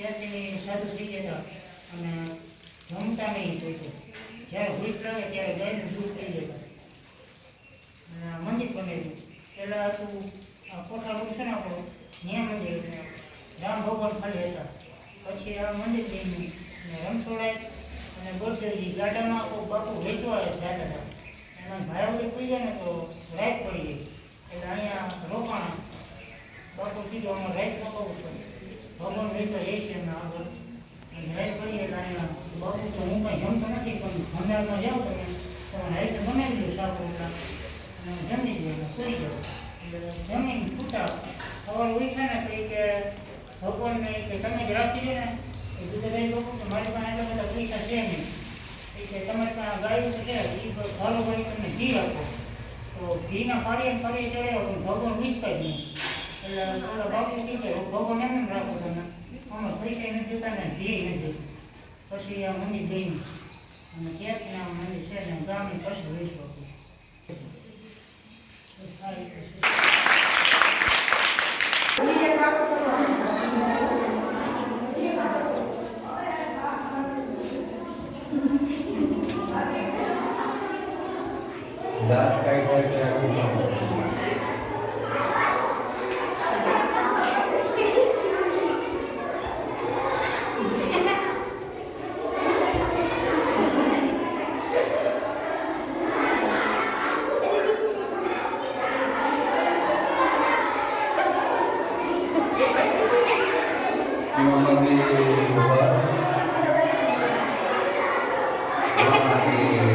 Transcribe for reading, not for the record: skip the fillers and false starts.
ત્યાંથી સાધુ થઈ ગયા અને જમતા નહીં કોઈ તો જ્યારે ભૂખ લાગે ત્યારે ગાયનું દૂધ લઈ લેતા અને મંદિર બનેલું પહેલાં હતું કોઠા છે ને આપણું ત્યાં મંદિર રામ ભગવાન ખાલી હતા પછી આ મંદિર બન્યું અને રણછોડાય અને ગોરદેવજી ગાડામાં કોઈ બાપુ વેચવા જતા હતા એના ભાઈ પડી જાય ને તો રાઈટ પડી ગઈ એટલે અહીંયા રોકાણા બાપુ કીધું આમાં રાઈટ પકવવું પડે ભગવાન વેચવા એ છે એમના આગળ અને રાઈટ પડી એટલે અહીંયા બાપુ તો હું કંઈ જમતો નથી પણ ભંડારમાં જાઉં તમે રાઈટ બનાવી દઉં શાક રોટલા અને જમી દઉં સુઈ જાઉં એટલે જમીન ફૂટા સવાર ઉઠ્યા ને તો કે ભગવાનને કે તમે જ રાખી દો ને એ દુધાભાઈ બાપુ કે મારી પાસે એટલા બધા પૈસા છે નહીં એ કે તમારી પાસે ગાયું તો છે એ ભાલો ભાઈ તમને ઘી આપો તો ઘીના ફાળીએ ચડાવ્યો પણ ભગવાન વીચતા જ નહીં એટલે પેલા બાપુ કીધે ભગવાન એમ રાખો તમે આમાં પૈસા નથી જોતા ને ઘી નથી પછી આ મંદિર ગઈ અને ત્યાંથી આ મંદિર છે ને ગામની પછી વેચવા સારી દાંત કાઢ્યા છે Terima kasih.